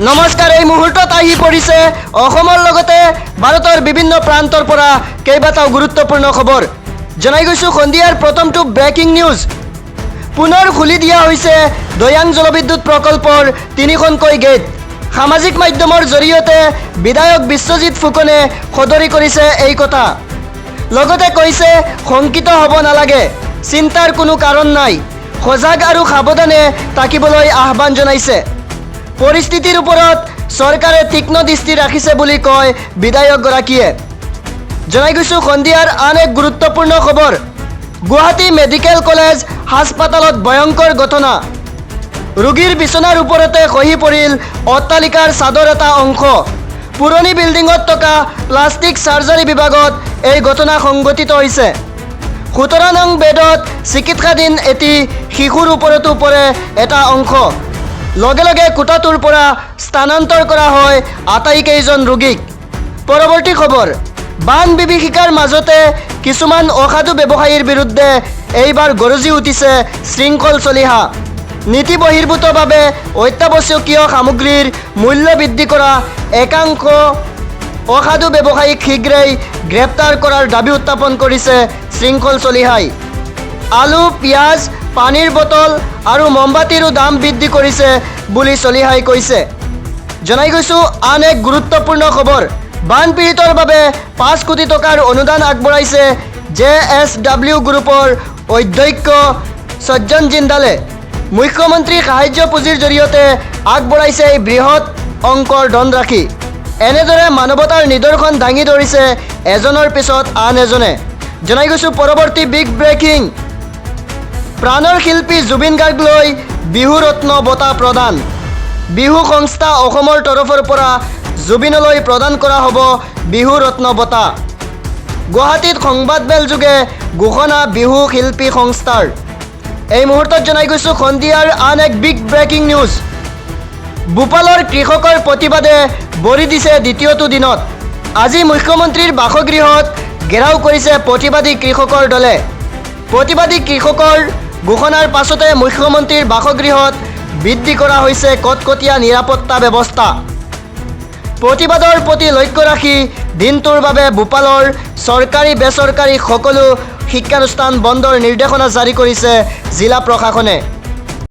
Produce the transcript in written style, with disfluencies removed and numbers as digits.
নমস্কাৰ, এই মুহূৰ্তত আহি পৰিছে অসমৰ লগতে ভাৰতৰ বিভিন্ন প্ৰান্তৰ পৰা কেইবাটাও গুৰুত্বপূৰ্ণ খবৰ। জনাই গৈছোঁ সন্ধিয়াৰ প্ৰথমটো ব্ৰেকিং নিউজ। পুনৰ খুলি দিয়া হৈছে দৈয়াং জলবিদ্যুৎ প্ৰকল্পৰ 3খনকৈ গেট। সামাজিক মাধ্যমৰ জৰিয়তে বিধায়ক বিশ্বজিৎ ফুকনে সদৰি কৰিছে এই কথা। লগতে কৈছে শংকিত হ'ব নালাগে, চিন্তাৰ কোনো কাৰণ নাই, সজাগ আৰু সাৱধানে থাকিবলৈ আহ্বান জনাইছে। পৰিস্থিতিৰ ওপৰত চৰকাৰে তীক্ষ্ণ দৃষ্টি ৰাখিছে বুলি কয় বিধায়কগৰাকীয়ে। জনাই গৈছোঁ সন্ধিয়াৰ আন এক গুৰুত্বপূৰ্ণ খবৰ। গুৱাহাটী মেডিকেল কলেজ হাস্পাতালত ভয়ংকৰ ঘটনা। ৰোগীৰ বিচনাৰ ওপৰতে খহি পৰিল অট্টালিকাৰ ছাদৰ এটা অংশ। পুৰণি বিল্ডিঙত থকা প্লাষ্টিক চাৰ্জাৰী বিভাগত এই ঘটনা সংঘটিত হৈছে। 17 নং বেডত চিকিৎসাধীন এটি শিশুৰ ওপৰতো পৰে এটা অংশ। লগে লগে কোঠাটোৰ পৰা স্থানান্তৰ কৰা হয় আটাইকেইজন ৰোগীক। পৰৱৰ্তী খবৰ, বান বিভীষিকাৰ মাজতে কিছুমান অসাধু ব্যৱসায়ীৰ বিৰুদ্ধে এইবাৰ গৰজি উঠিছে শৃংখল চলিহা। নীতি বহিৰ্ভূতভাৱে অত্যাৱশ্যকীয় সামগ্ৰীৰ মূল্য বৃদ্ধি কৰা একাংশ অসাধু ব্যৱসায়ীক শীঘ্ৰেই গ্ৰেপ্তাৰ কৰাৰ দাবী উত্থাপন কৰিছে শৃংখল চলিহাই। আলু, পিঁয়াজ, পানীৰ বটল আৰু মমবাতিৰো দাম বৃদ্ধি কৰিছে বুলি চলিহাই কৈছে। জনাই গৈছোঁ আন এক গুৰুত্বপূৰ্ণ খবৰ। বানপীড়িতৰ বাবে 5 কোটি টকাৰ অনুদান আগবঢ়াইছে JSW গ্ৰুপৰ অধ্যক্ষ সজ্জন জিন্দালে। মুখ্যমন্ত্ৰী সাহায্য পুঁজিৰ জৰিয়তে আগবঢ়াইছে এই বৃহৎ অংকৰ ধনৰাশি। এনেদৰে মানৱতাৰ নিদৰ্শন দাঙি ধৰিছে এজনৰ পিছত আন এজনে। জনাই গৈছোঁ পৰৱৰ্তী বিগ ব্ৰেকিং। প্ৰাণৰ শিল্পী জুবিন গাৰ্গলৈ বিহু ৰত্ন বঁটা প্ৰদান। বিহু সংস্থা অসমৰ তৰফৰ পৰা জুবিনলৈ প্ৰদান কৰা হ'ব বিহু ৰত্ন বঁটা। গুৱাহাটীত সংবাদমেলযোগে ঘোষণা বিহু শিল্পী সংস্থাৰ। এই মুহূৰ্তত জনাই গৈছোঁ সন্ধিয়াৰ আন এক বিগ ব্ৰেকিং নিউজ। ভূপালৰ কৃষকৰ প্ৰতিবাদে বৰি দিছে দ্বিতীয়টো দিনত। আজি মুখ্যমন্ত্ৰীৰ বাসগৃহত ঘেৰাও কৰিছে প্ৰতিবাদী কৃষকৰ দলে। প্ৰতিবাদী কৃষকৰ ঘোষণাৰ পাছতে মুখ্যমন্ত্ৰীৰ বাসগৃহত বৃদ্ধি কৰা হৈছে কটকটীয়া নিৰাপত্তা ব্যৱস্থা। প্ৰতিবাদৰ প্ৰতি লক্ষ্য ৰাখি দিনটোৰ বাবে ভূপালৰ চৰকাৰী বেচৰকাৰী সকলো শিক্ষানুষ্ঠান বন্ধৰ নিৰ্দেশনা জাৰি কৰিছে জিলা প্ৰশাসনে।